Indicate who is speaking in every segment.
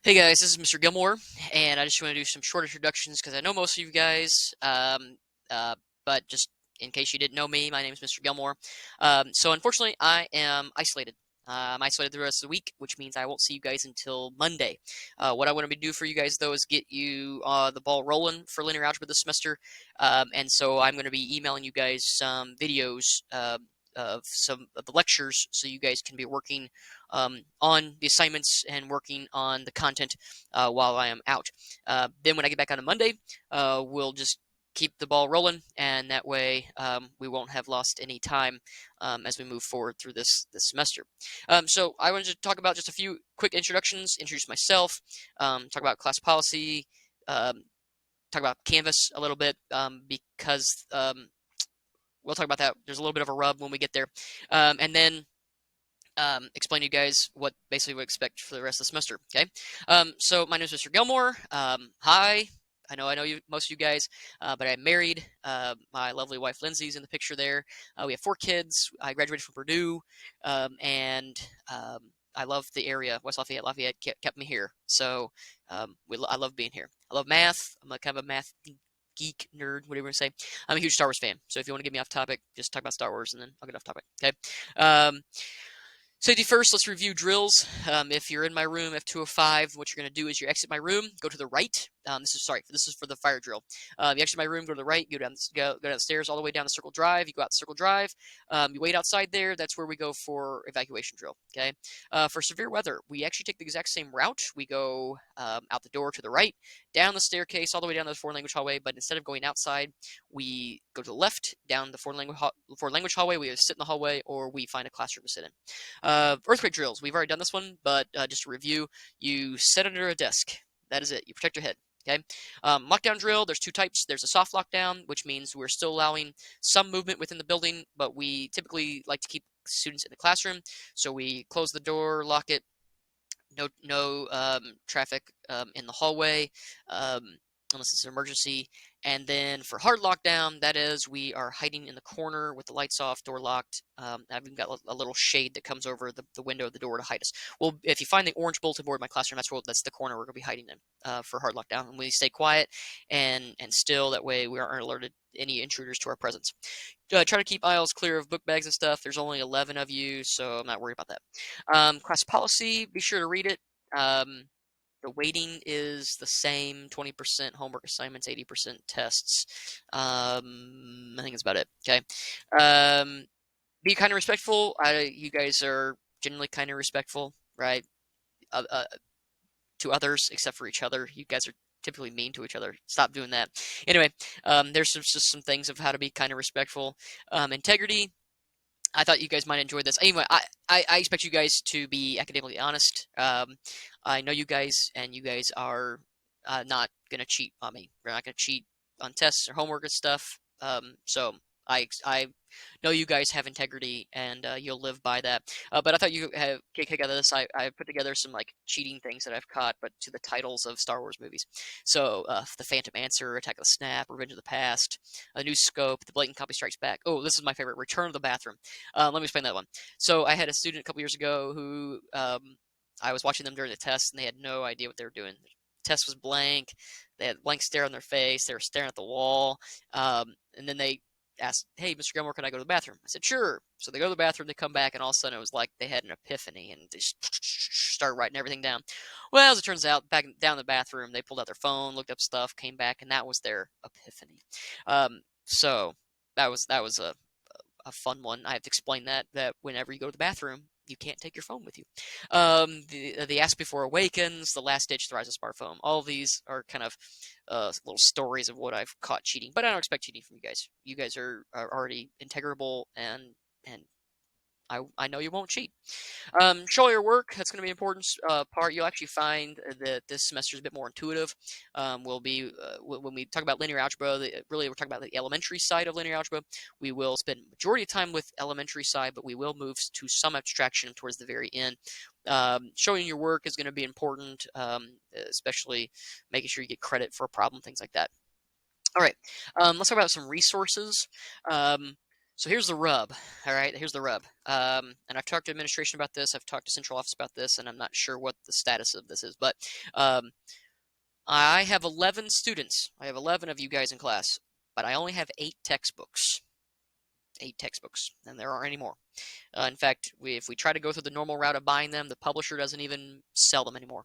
Speaker 1: Hey guys, this is Mr. Gilmore, and I just want to do some short introductions because I know most of you guys, uh, but just in case you didn't know me, my name is Mr. Gilmore. So unfortunately, I am isolated. I'm isolated the rest of the week, which means I won't see you guys until Monday. What I want to do for you guys, though, is get you the ball rolling for linear algebra this semester, and so I'm going to be emailing you guys some videos of some of the lectures so you guys can be working on the assignments and working on the content while I am out. Then when I get back on a Monday, we'll just keep the ball rolling, and that way we won't have lost any time as we move forward through this semester. So I wanted to talk about just a few quick introductions, introduce myself, talk about class policy, um, talk about Canvas a little bit because we'll talk about that. There's a little bit of a rub when we get there, and then explain to you guys what basically we expect for the rest of the semester. Okay, so my name is Mr. Gilmore. Hi. I know you, most of you guys, but I'm married. My lovely wife Lindsay's in the picture there. We have 4 kids. I graduated from Purdue, and I love the area. West Lafayette. Lafayette kept me here, so I love being here. I love math. I'm a kind of a math geek nerd, whatever you want to say. I'm a huge Star Wars fan, so if you want to get me off topic, just talk about Star Wars, and then I'll get off topic. Okay. Safety first, let's review drills. If you're in my room, F205, what you're going to do is you exit my room, go to the right. This is for the fire drill. You exit my room, go to the right, go down the stairs all the way down the circle drive. You go out the circle drive. You wait outside there. That's where we go for evacuation drill. Okay. For severe weather, we actually take the exact same route. We go out the door to the right, down the staircase, all the way down the foreign language hallway. But instead of going outside, we go to the left, down the foreign language hallway. We either sit in the hallway or we find a classroom to sit in. Earthquake drills. We've already done this one, but just to review, you sit under a desk. That is it. You protect your head. Okay. Lockdown drill. There's 2 types. There's a soft lockdown, which means we're still allowing some movement within the building, but we typically like to keep students in the classroom. So we close the door, lock it. No traffic in the hallway. Unless it's an emergency. And then for hard lockdown, that is, we are hiding in the corner with the lights off, door locked. I've even got a little shade that comes over the window of the door to hide us. Well, if you find the orange bulletin board in my classroom, that's the corner we're going to be hiding in for hard lockdown. And we stay quiet and still. That way, we aren't alerted any intruders to our presence. Try to keep aisles clear of book bags and stuff. There's only 11 of you, so I'm not worried about that. Class policy, be sure to read it. Um, the weighting is the same, 20% homework assignments, 80% tests. I think that's about it. Okay. Be kind of respectful. You guys are generally kind of respectful, right? Uh, uh, to others, except for each other. You guys are typically mean to each other. Stop doing that. Anyway, there's just some things of how to be kind of respectful. Integrity. I thought you guys might enjoy this. Anyway, I expect you guys to be academically honest. I know you guys, and you guys are not going to cheat on me. We're not going to cheat on tests or homework and stuff. So I know you guys have integrity, and you'll live by that. But I thought you have kick out of this. I put together some like cheating things that I've caught, but to the titles of Star Wars movies. So the Phantom Answer, Attack of the Snap, Revenge of the Past, A New Scope, The Blatant Copy Strikes Back. Oh, this is my favorite, Return of the Bathroom. Let me explain that one. So I had a student a couple years ago who I was watching them during the test, and they had no idea what they were doing. The test was blank. They had blank stare on their face. They were staring at the wall, and then they asked, "Hey, Mr. Gilmore, can I go to the bathroom?" I said, "Sure." So they go to the bathroom, they come back, and all of a sudden it was like they had an epiphany and they start writing everything down. Well, as it turns out, back down in the bathroom, they pulled out their phone, looked up stuff, came back, and that was their epiphany. So that was a fun one. I have to explain that whenever you go to the bathroom, you can't take your phone with you. The Ask Before Awakens, the Last Ditch, the Rise of Smartphone. All of these are kind of little stories of what I've caught cheating, but I don't expect cheating from you guys. You guys are already integrable, and I know you won't cheat. Show your work. That's going to be an important part. You'll actually find that this semester is a bit more intuitive. We'll be when we talk about linear algebra, really we're talking about the elementary side of linear algebra. We will spend majority of time with elementary side, but we will move to some abstraction towards the very end. Showing your work is going to be important, especially making sure you get credit for a problem, things like that. All right, let's talk about some resources. Um, So here's the rub. All right, here's the rub. And I've talked to administration about this. I've talked to central office about this, and I'm not sure what the status of this is. But um, I have 11 students. I have 11 of you guys in class, but I only have 8 textbooks. 8 textbooks, and there aren't any more. In fact, if we try to go through the normal route of buying them, the publisher doesn't even sell them anymore.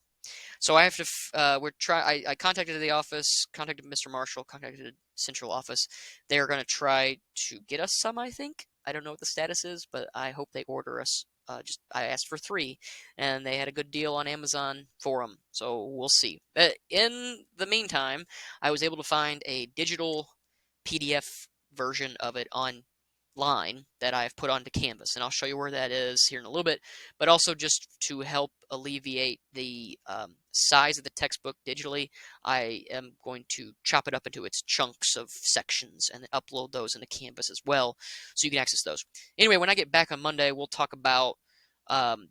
Speaker 1: So I have to. I contacted the office, contacted Mr. Marshall, contacted central office. They are going to try to get us some. I think. I don't know what the status is, but I hope they order us. Just I asked for 3, and they had a good deal on Amazon for them. So we'll see. In the meantime, I was able to find a digital PDF version of it online that I've put onto Canvas, and I'll show you where that is here in a little bit. But also just to help alleviate the size of the textbook digitally, I am going to chop it up into its chunks of sections and upload those into Canvas as well, so you can access those. Anyway, when I get back on Monday, we'll talk about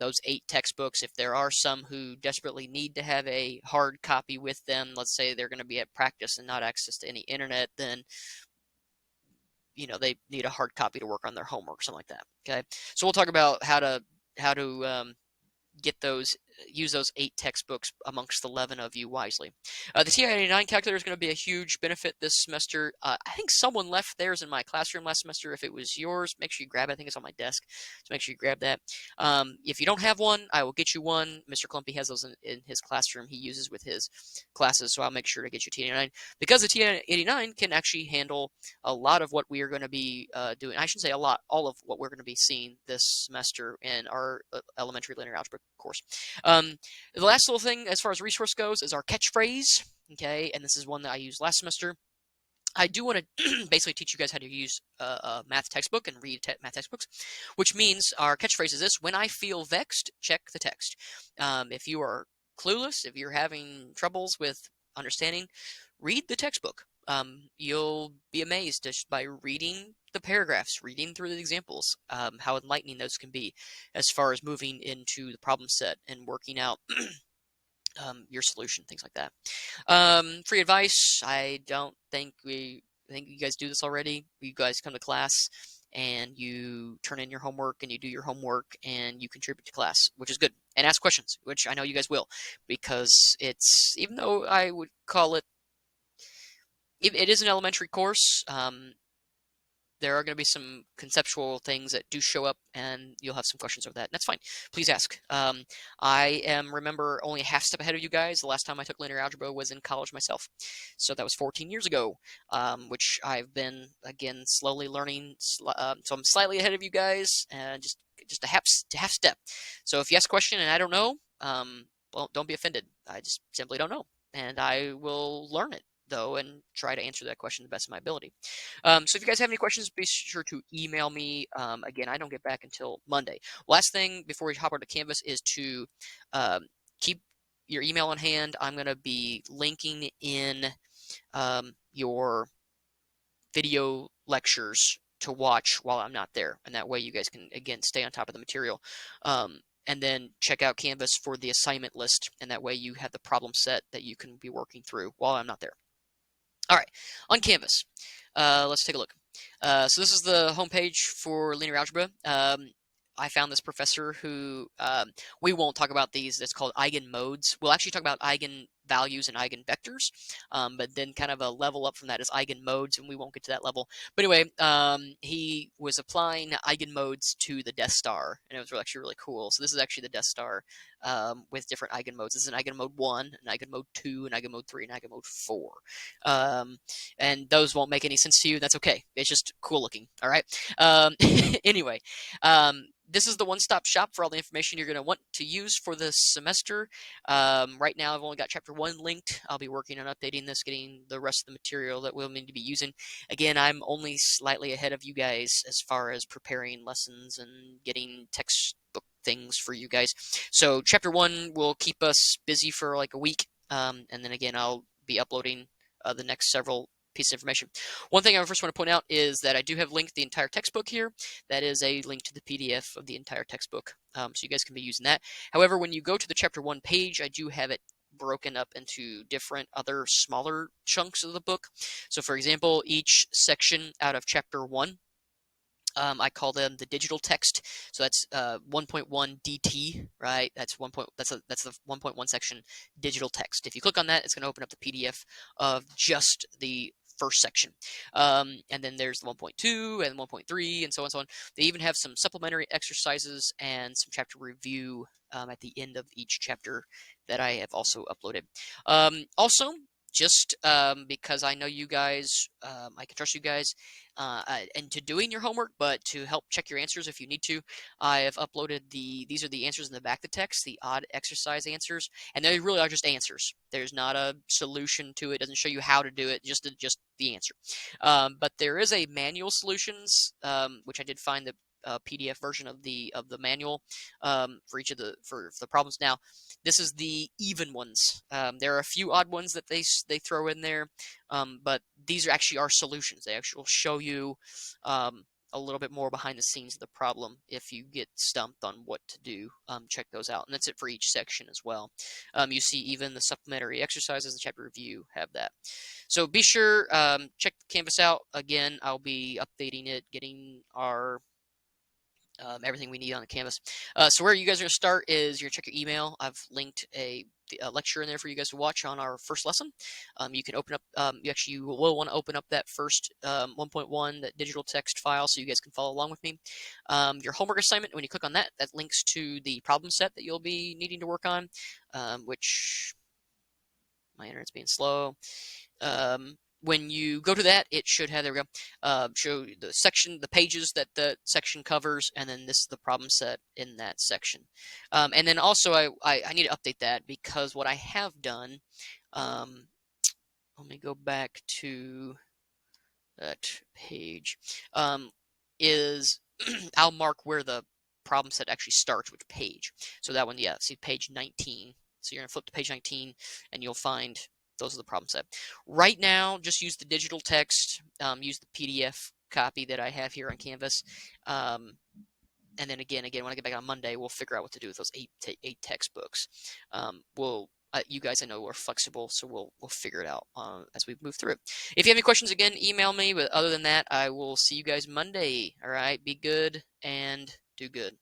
Speaker 1: those 8 textbooks. If there are some who desperately need to have a hard copy with them, let's say they're going to be at practice and not access to any internet, then they need a hard copy to work on their homework, something like that. Okay, so we'll talk about how to get those, use those 8 textbooks amongst 11 of you wisely. The TI-89 calculator is going to be a huge benefit this semester. I think someone left theirs in my classroom last semester. If it was yours, make sure you grab it. I think it's on my desk, so make sure you grab that. If you don't have one, I will get you one. Mr. Clumpy has those in his classroom he uses with his classes, so I'll make sure to get you TI-89, because the TI-89 can actually handle a lot of what we are going to be doing. I shouldn't say a lot, all of what we're going to be seeing this semester in our elementary linear algebra course. The last little thing as far as resource goes is our catchphrase. Okay, and this is one that I used last semester. I do want to basically teach you guys how to use a math textbook and read math textbooks, which means our catchphrase is this: when I feel vexed, check the text. If you are clueless, if you're having troubles with understanding, read the textbook. You'll be amazed just by reading the paragraphs, reading through the examples, how enlightening those can be as far as moving into the problem set and working out your solution, things like that. Free advice. I don't think I think you guys do this already. You guys come to class and you turn in your homework and you do your homework and you contribute to class, which is good. And ask questions, which I know you guys will, because it's, even though I would call it, it is an elementary course. There are going to be some conceptual things that do show up, and you'll have some questions over that. And that's fine. Please ask. I am, remember, only a half step ahead of you guys. The last time I took linear algebra was in college myself. So that was 14 years ago, which I've been, again, slowly learning. So I'm slightly ahead of you guys, and just a half step. So if you ask a question and I don't know, well, don't be offended. I just simply don't know. And I will learn it, though, and try to answer that question to the best of my ability. So if you guys have any questions, be sure to email me. Again, I don't get back until Monday. Last thing before we hop onto Canvas is to keep your email on hand. I'm going to be linking in your video lectures to watch while I'm not there, and that way you guys can, again, stay on top of the material. And then check out Canvas for the assignment list, and that way you have the problem set that you can be working through while I'm not there. All right, on Canvas, let's take a look. So this is the homepage for linear algebra. I found this professor who, we won't talk about these. It's called eigenmodes. We'll actually talk about eigenvalues and eigenvectors, but then kind of a level up from that is eigenmodes, and we won't get to that level. But anyway, he was applying eigenmodes to the Death Star, and it was actually really cool. So this is actually the Death Star with different eigenmodes. This is an eigenmode 1, an eigenmode 2, an eigenmode 3, and an eigenmode 4. And those won't make any sense to you. That's okay. It's just cool looking. All right. Anyway, this is the one-stop shop for all the information you're going to want to use for the semester. Right now, I've only got Chapter 1 linked. I'll be working on updating this, getting the rest of the material that we'll need to be using. Again, I'm only slightly ahead of you guys as far as preparing lessons and getting textbook things for you guys. So Chapter 1 will keep us busy for like a week, and then again, I'll be uploading the next several pieces of information. One thing I first want to point out is that I do have linked the entire textbook here. That is a link to the PDF of the entire textbook, so you guys can be using that. However, when you go to the Chapter 1 page, I do have it broken up into different other smaller chunks of the book. So for example, each section out of Chapter 1 I call them the digital text. So that's 1.1 DT, right? That's the 1.1 section digital text. If you click on that, it's going to open up the PDF of just the first section. And then there's the 1.2 and 1.3 and so on and so on. They even have some supplementary exercises and some chapter review at the end of each chapter that I have also uploaded. Also, just because I know you guys, I can trust you guys into doing your homework, but to help check your answers if you need to, I have uploaded these are the answers in the back of the text, the odd exercise answers, and they really are just answers. There's not a solution to it. It doesn't show you how to do it, just the answer. But there is a manual solutions, which I did find the PDF version of the manual for each of for the problems. Now, this is the even ones. There are a few odd ones that they throw in there, but these are actually our solutions. They actually will show you a little bit more behind the scenes of the problem if you get stumped on what to do. Check those out, and that's it for each section as well. You see even the supplementary exercises and chapter review have that. So be sure check Canvas out. Again, I'll be updating it, getting our everything we need on the Canvas. So where you guys are going to start is you're going to check your email. I've linked a lecture in there for you guys to watch on our first lesson. You can open up, you will want to open up that first 1.1, that digital text file, so you guys can follow along with me. Your homework assignment, when you click on that, that links to the problem set that you'll be needing to work on, which my internet's being slow. When you go to that, it should have, there we go, show the section, the pages that the section covers, and then this is the problem set in that section. And then also, I need to update that because what I have done, let me go back to that page, is I'll mark where the problem set actually starts, which page. So that one, yeah, see page 19. So you're going to flip to page 19, and you'll find those are the problem set. Right now, just use the digital text, use the PDF copy that I have here on Canvas. And then again, when I get back on Monday, we'll figure out what to do with those eight textbooks. You guys, I know, are flexible, so we'll figure it out as we move through it. If you have any questions, again, email me. But other than that, I will see you guys Monday. All right, be good and do good.